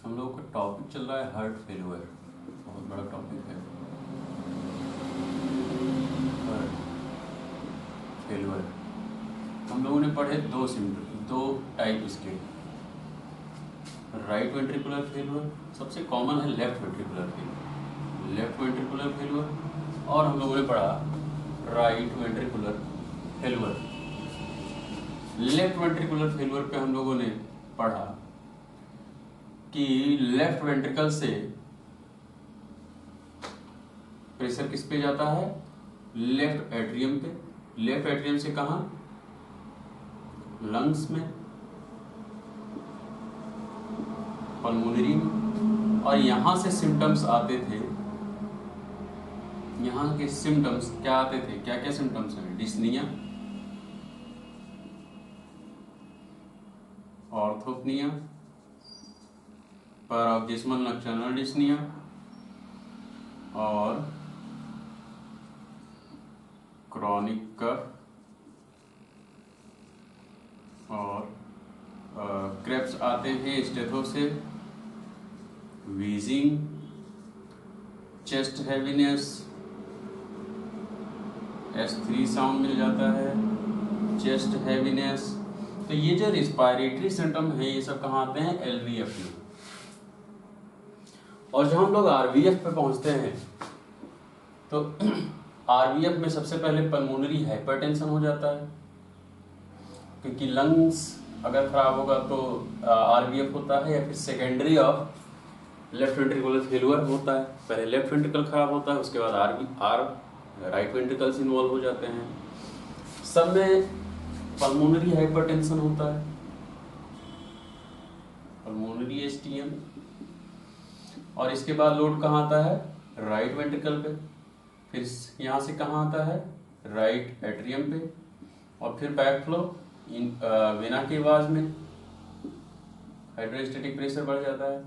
हम लोगों का टॉपिक चल रहा है हार्ट फेलियर। बहुत बड़ा टॉपिक है हार्ट फेलियर। हम लोगों ने पढ़े दो टाइप इसके, राइट वेंट्रिकुलर फेलियर, सबसे कॉमन है लेफ्ट वेंट्रिकुलर फेलियर, और हम लोगों ने पढ़ा right ventricular failure. Left ventricular failure पे हम लोगों ने पढ़ा कि लेफ्ट वेंट्रिकल से प्रेशर किस पे जाता है, लेफ्ट एट्रियम पे। लेफ्ट एट्रियम से कहां, लंग्स में, पल्मोनरी में। और यहां से सिम्टम्स आते थे, यहां के सिम्टम्स क्या आते थे, क्या क्या सिम्टम्स हैं, dyspnoea, orthopnoea, paroxysmal nocturnal dyspnoea और क्रॉनिक कफ और क्रेप्स आते हैं स्टेथो से, wheezing, chest heaviness, S3 sound मिल जाता है, चेस्ट हैवीनेस। तो ये जो रिस्पायरेटरी सिम्टम है ये सब कहाँ आते हैं, LVF में। और जब हम लोग RVF पे पहुंचते हैं तो RVF में सबसे पहले पल्मोनरी हाइपरटेंशन हो जाता है, क्योंकि लंग्स अगर खराब होगा तो RVF होता है, या फिर secondary of left ventricular failure होता है। पहले लेफ्ट वेंट्रिकल खराब होता है, उसके बाद राइट वेंट्रिकल्स इन्वॉल्व हो जाते हैं। सब में पल्मोनरी हाइपरटेंशन होता है, पल्मोनरी STM। और इसके बाद लोड कहाँ आता है, राइट वेंट्रिकल पे, फिर यहाँ से कहाँ आता है, राइट एट्रियम पे, और फिर बैक फ्लो वेना के आवाज में हाइड्रोस्टैटिक प्रेशर बढ़ जाता है।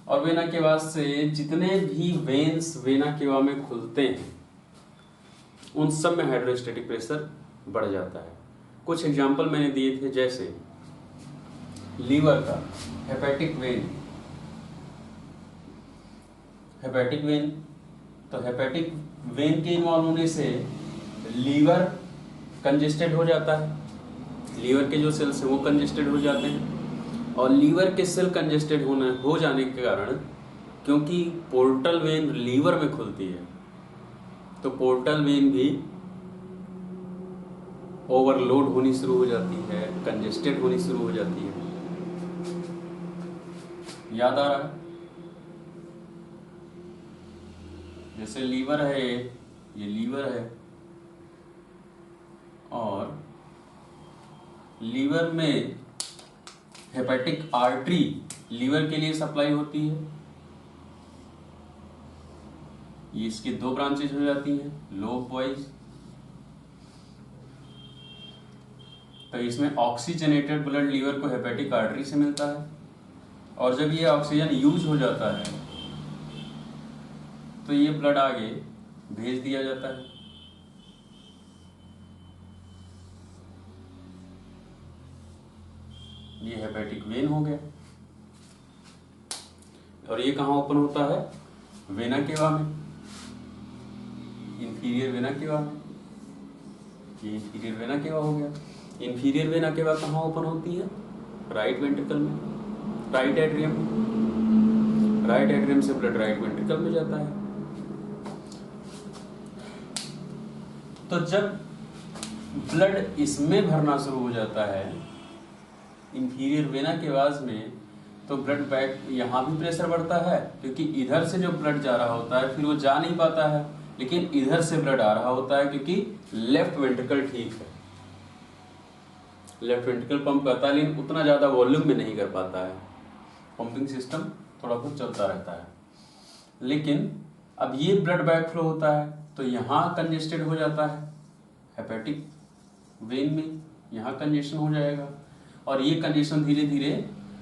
और वेना के आवाज से जितने भी वेन्स वेना के आवाज में खुलते हैं उन सब में हाइड्रोस्टैटिक प्रेशर बढ़ जाता है। कुछ एग्जांपल मैंने दिए थे, जैसे लीवर का हेपेटिक वेन, तो हेपेटिक वेन के इन्वॉल्व होने से लीवर कंजेस्टेड हो जाता है, लीवर के जो सेल्स हैं वो कंजेस्टेड हो जाते हैं। और लीवर के सेल कंजेस्टेड हो जाने के कारण, क्योंकि पोर्टल वेन लीवर में खुलती है, तो पोर्टल वेन भी ओवरलोड होनी शुरू हो जाती है, कंजेस्टेड होनी शुरू हो जाती है। याद आ रहा है, जैसे लीवर है, ये लीवर है, और लीवर में हेपेटिक आर्टरी लीवर के लिए सप्लाई होती है। ये इसके दो ब्रांचेज हो जाती हैं लोब वाइज। तो इसमें ऑक्सीजनेटेड ब्लड लीवर को हेपेटिक आर्टरी से मिलता है, और जब ये ऑक्सीजन यूज हो जाता है तो ये ब्लड आगे भेज दिया जाता है। ये हेपेटिक वेन हो गया, और ये कहाँ ओपन होता है, वेना केवा में, इंफीरियर वेना केवा में। ये इंफीरियर वेना केवा हो गया। इंफीरियर वेना केवा कहाँ ओपन होती है, राइट वेंट्रिकल में, राइट एट्रियम में। राइट एट्रियम से ब्लड राइट वेंट्रिकल में जाता है। तो जब ब्लड इसमें भरना शुरू हो जाता है इंफीरियर वेना के आवाज में, तो ब्लड बैक यहाँ भी प्रेशर बढ़ता है, क्योंकि इधर से जो ब्लड जा रहा होता है फिर वो जा नहीं पाता है, लेकिन इधर से ब्लड आ रहा होता है, क्योंकि लेफ्ट वेंट्रिकल ठीक है, लेफ्ट वेंट्रिकल पंप करता है, लेकिन उतना ज्यादा वॉल्यूम में नहीं कर पाता है, पंपिंग सिस्टम थोड़ा बहुत चलता रहता है। लेकिन अब ये ब्लड बैक फ्लो होता है तो यहाँ कंजेस्टेड हो जाता है, हेपेटिक वेन में यहाँ कंजेशन हो जाएगा, और ये कंजेशन धीरे धीरे,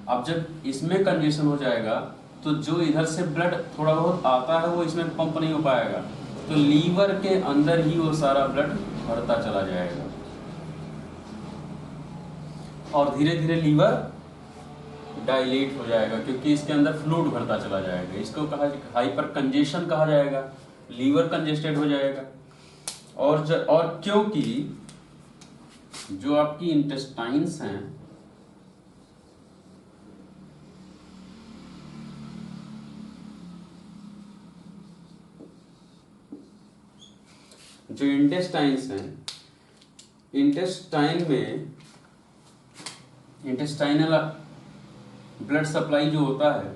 अब जब इसमें कंजेशन हो जाएगा तो जो इधर से ब्लड थोड़ा बहुत आता है वो इसमें पंप नहीं हो पाएगा, तो लीवर के अंदर ही वो सारा ब्लड भरता चला जाएगा, और धीरे धीरे लीवर डायलेट हो जाएगा, क्योंकि इसके अंदर फ्लूइड भरता चला जाएगा। इसको कहा हाइपर कंजेशन कहा जाएगा, लीवर कंजेस्टेड हो जाएगा। और क्योंकि जो आपकी इंटेस्टाइन्स हैं, जो इंटेस्टाइन्स हैं, इंटेस्टाइन में इंटेस्टाइनल ब्लड सप्लाई जो होता है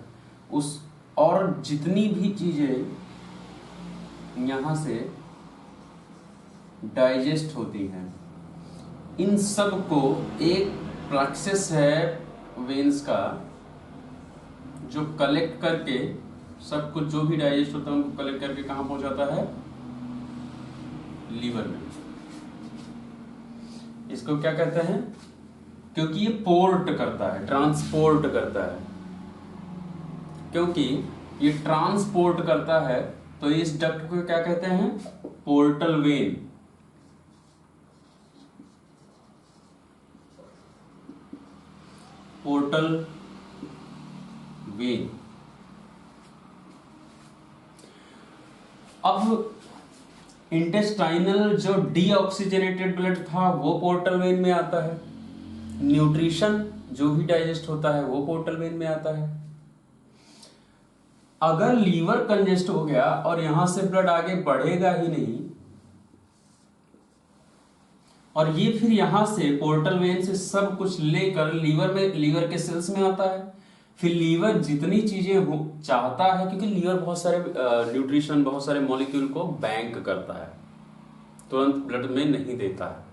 उस, और जितनी भी चीजें यहाँ से डाइजेस्ट होती हैं, इन सब को एक प्लेक्सस है वेन्स का, जो कलेक्ट करके सब कुछ जो भी डाइजेस्ट होता है उनको कलेक्ट करके कहाँ पहुंचाता है? लीवर में। इसको क्या कहते हैं? क्योंकि ये पोर्ट करता है, ट्रांसपोर्ट करता है। क्योंकि ये ट्रांसपोर्ट करता है तो इस डक्ट को क्या कहते हैं? Portal vein. Portal vein. अब इंटेस्टाइनल जो डीऑक्सीजनेटेड ब्लड था वो पोर्टल वेन में आता है, न्यूट्रिशन जो भी डाइजेस्ट होता है वो पोर्टल वेन में आता है। अगर लीवर कंजेस्ट हो गया और यहां से ब्लड आगे बढ़ेगा ही नहीं, और ये फिर यहां से पोर्टल वेन से सब कुछ लेकर लीवर के सेल्स में आता है। फिर लीवर जितनी चीजें हो चाहता है, क्योंकि लीवर बहुत सारे न्यूट्रिशन, बहुत सारे मॉलिक्यूल को बैंक करता है, तुरंत ब्लड में नहीं देता है।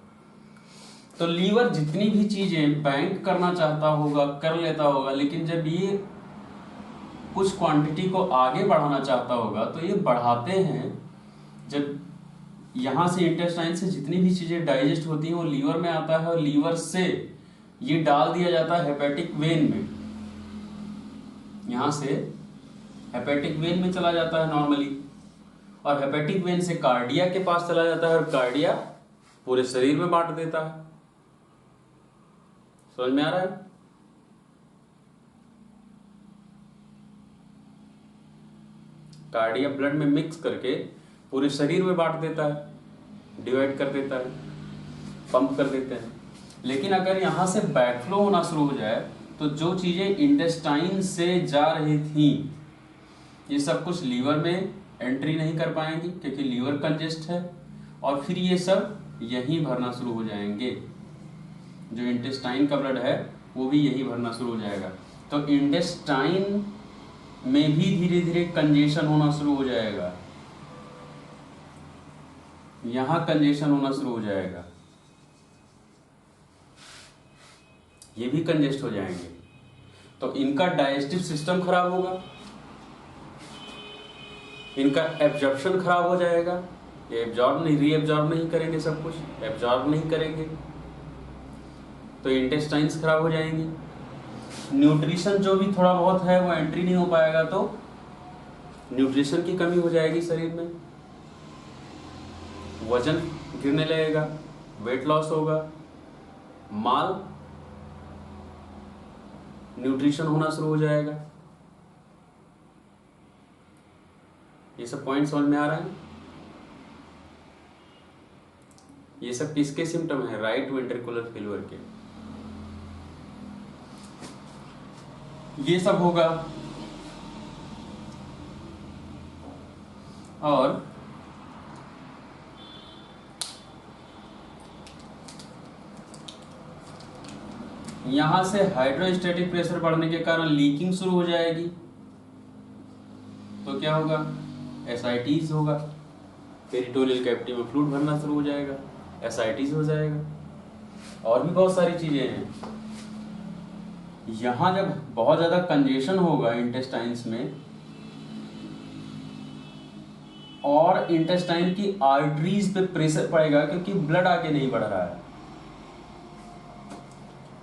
तो लीवर जितनी भी चीजें बैंक करना चाहता होगा कर लेता होगा, लेकिन जब ये कुछ क्वांटिटी को आगे बढ़ाना चाहता होगा तो ये बढ़ाते हैं। जब यहाँ से इंटेस्टाइन से जितनी भी चीजें डाइजेस्ट होती हैं वो लीवर में आता है, और लीवर से ये डाल दिया जाता है हेपेटिक वेन में। यहाँ से हेपेटिक वेन में चला जाता है नॉर्मली, और हेपेटिक वेन से कार्डिया के पास चला जाता है, और कार्डिया पूरे शरीर में बांट देता है। समझ में आ रहा है? कार्डिया ब्लड में मिक्स करके पूरे शरीर में बांट देता है, डिवाइड कर देता है, पंप कर देते हैं। लेकिन अगर यहां से बैकफ्लो होना शुरू हो जाए तो जो चीजें इंटेस्टाइन से जा रही थी ये सब कुछ लीवर में एंट्री नहीं कर पाएंगी, क्योंकि लीवर कंजेस्ट है, और फिर ये सब यहीं भरना शुरू हो जाएंगे। जो इंटेस्टाइन का ब्लड है वो भी यही भरना शुरू हो जाएगा। तो इंटेस्टाइन में भी धीरे धीरे कंजेशन होना शुरू हो जाएगा, यहां कंजेशन होना शुरू हो जाएगा, ये भी कंजेस्ट हो जाएंगे। तो इनका डाइजेस्टिव सिस्टम खराब होगा, इनका एब्जॉर्प्शन खराब हो जाएगा, ये एब्जॉर्ब नहीं, रीएब्जॉर्ब नहीं करेंगे, सब कुछ एब्जॉर्ब नहीं करेंगे, तो इंटेस्टाइन्स खराब हो जाएंगी। न्यूट्रिशन जो भी थोड़ा बहुत है वो एंट्री नहीं हो पाएगा, तो न्यूट्रिशन की कमी हो जाएगी शरीर में, वजन गिरने लगेगा, वेट लॉस होगा, माल न्यूट्रिशन होना शुरू हो जाएगा। ये सब पॉइंट समझ में आ रहा है? ये सब किसके सिम्टम है? राइट वेंट्रिकुलर फेल्यूर के। ये सब होगा। और यहां से हाइड्रोस्टैटिक प्रेशर बढ़ने के कारण लीकिंग शुरू हो जाएगी, तो क्या होगा? एसाइटिस होगा, पेरिटोनियल कैविटी में फ्लूइड भरना शुरू हो जाएगा, एसाइटिस हो जाएगा, और भी बहुत सारी चीजें हैं। यहां जब बहुत ज्यादा कंजेशन होगा इंटेस्टाइन्स में, और इंटेस्टाइन की आर्टरीज पे प्रेशर पड़ेगा, क्योंकि ब्लड आगे नहीं बढ़ रहा है,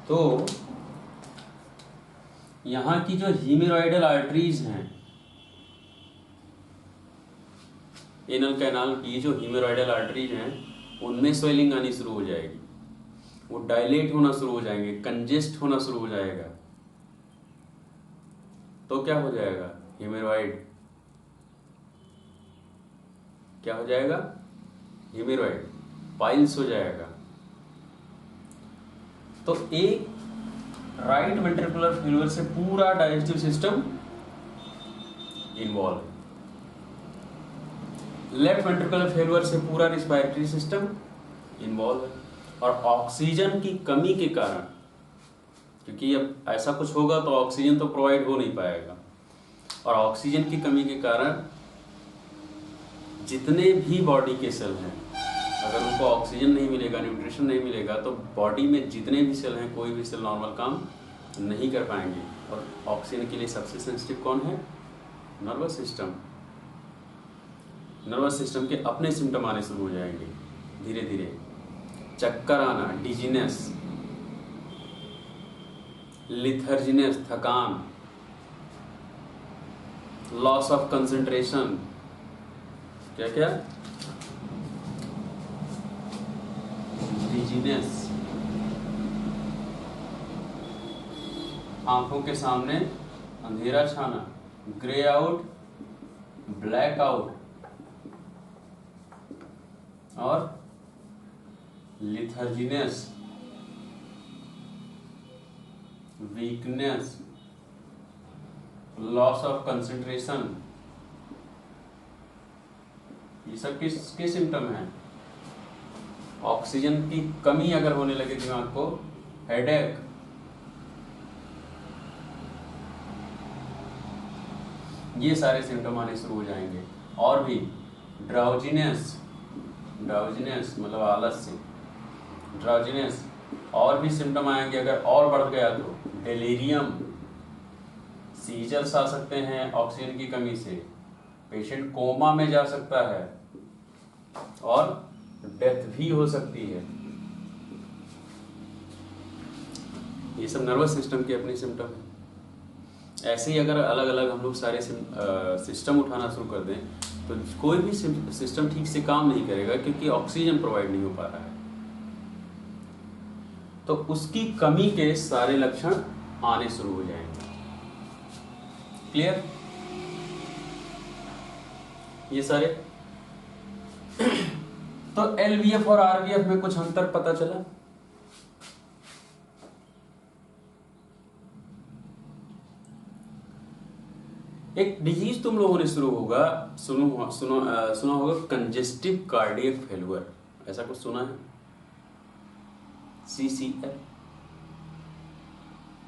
तो यहां की जो हीमेरॉइडल आर्टरीज हैं, एनल कैनाल की जो हीमेरॉइडल आर्टरीज हैं, उनमें स्वेलिंग आनी शुरू हो जाएगी, वो डायलेट होना शुरू हो जाएंगे, कंजेस्ट होना शुरू हो जाएगा। तो क्या हो जाएगा, हीमोरॉइड। क्या हो जाएगा, हीमोरॉइड, पाइल्स हो जाएगा। तो एक राइट वेंट्रिकुलर फेल्योर से पूरा डाइजेस्टिव सिस्टम इन्वॉल्व है, लेफ्ट वेंट्रिकुलर फेल्योर से पूरा रिस्पायरेटरी सिस्टम इन्वॉल्व है। और ऑक्सीजन की कमी के कारण, क्योंकि अब ऐसा कुछ होगा तो ऑक्सीजन तो प्रोवाइड हो नहीं पाएगा, और ऑक्सीजन की कमी के कारण जितने भी बॉडी के सेल हैं, अगर उनको ऑक्सीजन नहीं मिलेगा, न्यूट्रिशन नहीं मिलेगा, तो बॉडी में जितने भी सेल हैं, कोई भी सेल नॉर्मल काम नहीं कर पाएंगे। और ऑक्सीजन के लिए सबसे सेंसिटिव कौन है, नर्वस सिस्टम। नर्वस सिस्टम के अपने सिम्टम आने शुरू हो जाएंगे धीरे धीरे, चक्कर आना, डिजीनेस, लिथर्जीनेस, थकान, लॉस ऑफ कंसंट्रेशन, क्या क्या, डिजीनेस, आंखों के सामने अंधेरा छाना, ग्रे आउट, ब्लैक आउट, और लिथर्जीनेस, वीकनेस, लॉस ऑफ कंसंट्रेशन, ये सब किसके सिम्टम हैं, ऑक्सीजन की कमी अगर होने लगे दिमाग को, हेडेक, ये सारे सिम्टम आने शुरू हो जाएंगे। और भी ड्राउजीनेस, ड्राउजीनेस मतलब आलस्य, ड्राउजीनेस, और भी सिम्टम आएंगे अगर और बढ़ गया तो डेलीरियम, सीजर्स आ सकते हैं ऑक्सीजन की कमी से, पेशेंट कोमा में जा सकता है, और डेथ भी हो सकती है। ये सब नर्वस सिस्टम के अपने सिम्टम हैं। ऐसे ही अगर अलग अलग हम लोग सारे सिस्टम उठाना शुरू कर दें तो कोई भी सिस्टम ठीक से काम नहीं करेगा, क्योंकि ऑक्सीजन प्रोवाइड नहीं हो पा रहा है। तो उसकी कमी के सारे लक्षण आने शुरू हो जाएंगे। क्लियर, ये सारे। तो एलवीएफ और आरवीएफ में कुछ अंतर पता चला। एक डिजीज तुम लोगों ने सुना होगा, कंजेस्टिव कार्डियक फेल्यूर, ऐसा कुछ सुना है, CCF,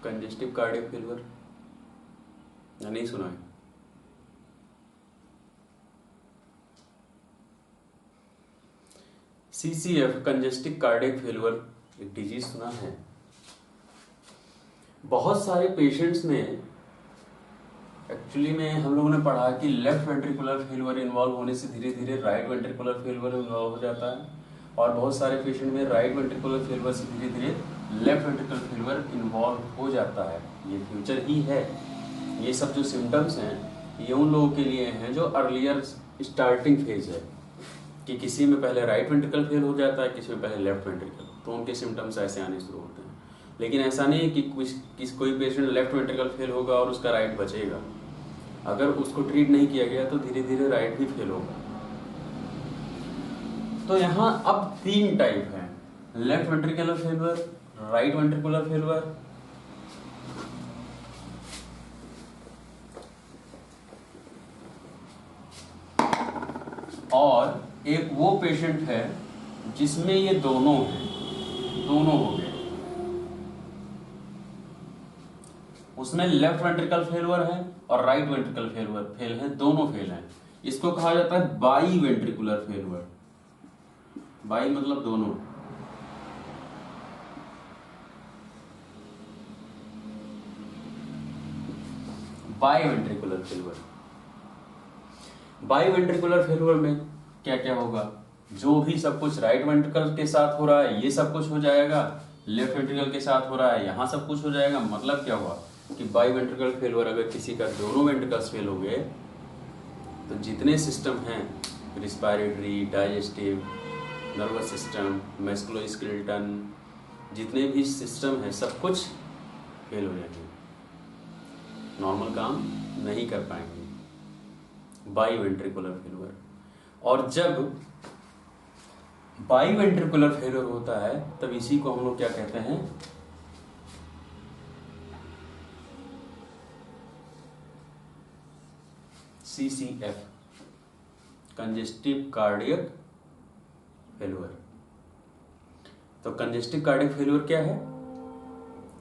कंजेस्टिव कार्डियक फेल्यूर, या नहीं सुना है? CCF, कंजेस्टिव कार्डियक फेल्यूर, एक डिजीज सुना है। बहुत सारे पेशेंट्स में एक्चुअली में हम लोगों ने पढ़ा कि लेफ्ट वेंट्रिकुलर फेल्यूर इन्वॉल्व होने से धीरे धीरे राइट वेंट्रिकुलर फेल्यूर इन्वॉल्व हो जाता है, और बहुत सारे पेशेंट में राइट वेंट्रिकुलर फेल्यूर से धीरे धीरे लेफ्ट वेंट्रिकुलर फेल्यूर इन्वॉल्व हो जाता है। ये फ्यूचर ही है। ये सब जो सिम्टम्स हैं ये उन लोगों के लिए हैं जो अर्लियर स्टार्टिंग फेज है, कि किसी में पहले राइट वेंट्रिकल फेल हो जाता है, किसी में पहले लेफ्ट वेंट्रिकल, तो उनके सिम्टम्स ऐसे आने शुरू होते हैं। लेकिन ऐसा नहीं है कि कोई पेशेंट लेफ्ट वेंट्रिकल फेल होगा और उसका राइट बचेगा। अगर उसको ट्रीट नहीं किया गया तो धीरे धीरे राइट भी फेल होगा। तो यहाँ अब 3 टाइप हैं, left ventricular failure, right ventricular failure, और एक वो पेशेंट है जिसमें ये दोनों हैं, दोनों हो गए। उसमें लेफ्ट वेंट्रिकल फेल्यूर है और राइट वेंट्रिकल फेल्यूर फेल है, दोनों फेल हैं। इसको कहा जाता है बाई वेंट्रिकुलर फेल्यूर। बाई मतलब दोनों। By ventricular failure, by ventricular failure में क्या क्या होगा, जो भी सब कुछ राइट वेंट्रिकल के साथ हो रहा है ये सब कुछ हो जाएगा, लेफ्ट वेंट्रिकल के साथ हो रहा है यहाँ सब कुछ हो जाएगा। मतलब क्या हुआ कि बाई वेंट्रिकल फेल्यूर अगर किसी का दोनों वेंट्रिकल्स फेल हो गए तो जितने सिस्टम हैं, रिस्पायरेटरी, डाइजेस्टिव, नर्वस सिस्टम, मस्कुलोस्केलेटन, जितने भी सिस्टम हैं सब कुछ फेल हो जाएंगे। नॉर्मल काम नहीं कर पाएंगे, बाई वेंट्रिकुलर फेल्यूर। और जब बाई वेंट्रिकुलर फेल्यूर होता है तब इसी को हम लोग क्या कहते हैं, CCF, कंजेस्टिव कार्डियक फेल्यूर। तो कंजेस्टिव कार्डियक फेल्यूर क्या है,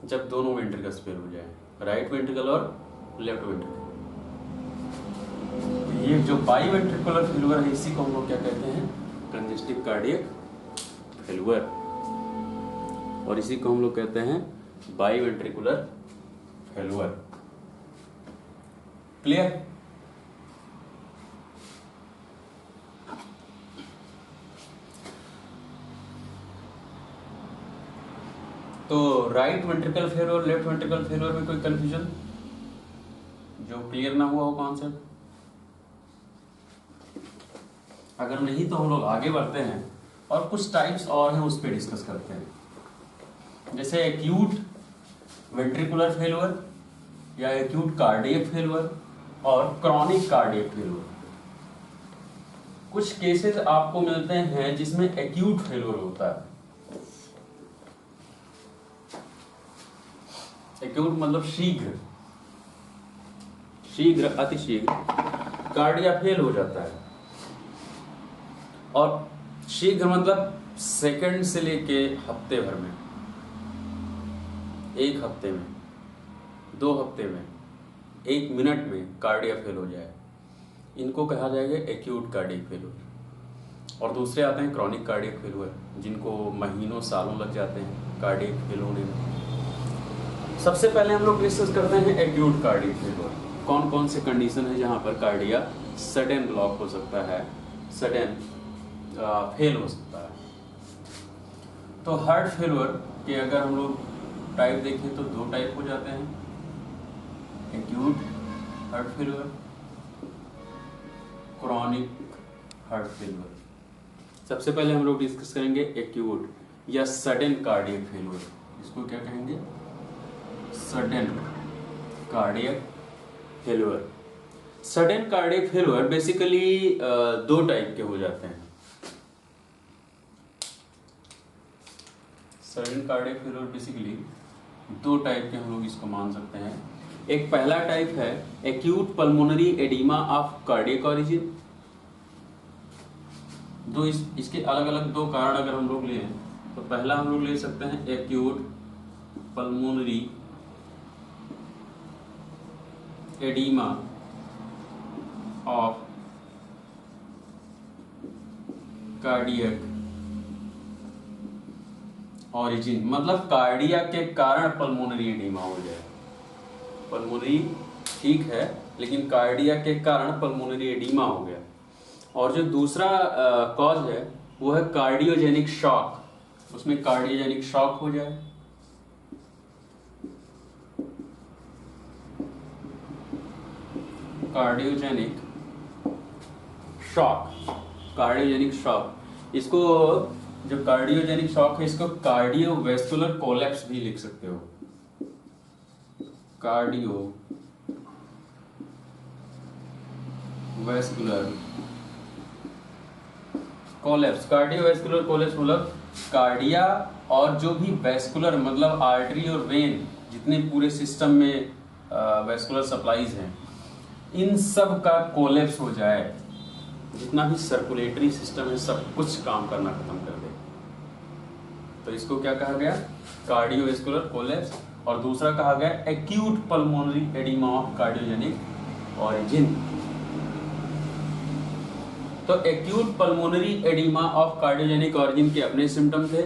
जब दोनों वेंट्रिकल्स फेल हो जाए, राइट वेंट्रिकल और लेफ्ट वेंट्रिकल। ये जो बाई वेंट्रिकुलर फेल्यूर है इसी को हम लोग क्या कहते हैं, कंजेस्टिव कार्डियक फेल्यूर, और इसी को हम लोग कहते हैं बाई वेंट्रिकुलर फेल्यूर। क्लियर? तो right ventricle failure, left ventricle failure में कोई कंफ्यूजन जो क्लियर ना हुआ हो कॉन्सेप्ट? अगर नहीं तो हम लोग आगे बढ़ते हैं और कुछ टाइप्स और हैं उस पर डिस्कस करते हैं। जैसे एक्यूट वेंट्रिकुलर फेल्यूर या एक्यूट कार्डियक फेल्यूर और क्रॉनिक कार्डियक फेल्यूर। कुछ केसेस आपको मिलते हैं जिसमें एक्यूट फेल्यूर होता है। एक्यूट मतलब शीघ्र, शीघ्र अतिशीघ्र कार्डिया फेल हो जाता है, और शीघ्र मतलब सेकंड से लेके हफ्ते भर में, एक हफ्ते में, 2 हफ्ते में, 1 मिनट में कार्डिया फेल हो जाए, इनको कहा जाएगा एक्यूट कार्डियक फेल्यूर। और दूसरे आते हैं क्रॉनिक कार्डियक फेल्यूर, जिनको महीनों सालों लग जाते हैं कार्डियक फेल होने में। सबसे पहले हम लोग डिस्कस करते हैं एक्यूट कार्डियक फेल्यूर। कौन कौन से कंडीशन है जहां पर कार्डिया सडन ब्लॉक हो सकता है, सडन फेल हो सकता है। तो हार्ट फेल्यूर के अगर हम लोग टाइप देखें तो 2 टाइप हो जाते हैं, acute heart failure, chronic heart failure. सबसे पहले हम लोग डिस्कस करेंगे एक्यूट या सडन कार्डियक फेल्यूर। इसको क्या कहेंगे, sudden cardiac failure. Sudden cardiac failure basically 2 type के हो जाते हैं। Sudden cardiac failure basically 2 type के हम लोग इसको मान सकते हैं। एक पहला टाइप है acute pulmonary oedema of cardiac origin. इसके अलग अलग 2 कारण अगर हम लोग लें तो पहला हम लोग ले सकते हैं acute pulmonary oedema of cardiac origin, मतलब कार्डिया के कारण पल्मोनरी एडिमा हो जाए। पल्मोनरी ठीक है, लेकिन कार्डिया के कारण पल्मोनरी एडिमा हो गया। और जो दूसरा कॉज है वो है कार्डियोजेनिक शॉक, उसमें कार्डियोजेनिक शॉक हो जाए। कार्डियोजेनिक शॉक, कार्डियोजेनिक शॉक, इसको जो कार्डियोजेनिक शॉक है इसको कार्डियोवैस्कुलर कोलैप्स भी लिख सकते हो। कार्डियोवैस्कुलर कोलैप्स, कार्डियोवैस्कुलर कोलैप्स मतलब कार्डिया और जो भी वैस्कुलर मतलब आर्टरी और वेन, जितने पूरे सिस्टम में वैस्कुलर सप्लाईज हैं, इन सब का कोलैप्स हो जाए, जितना भी सर्कुलेटरी सिस्टम है सब कुछ काम करना खत्म कर दे, तो इसको क्या कहा गया, कार्डियोवैस्कुलर कोलैप्स। और दूसरा कहा गया acute pulmonary oedema of cardiogenic origin. तो acute pulmonary oedema of cardiogenic origin के अपने सिम्टम्स है,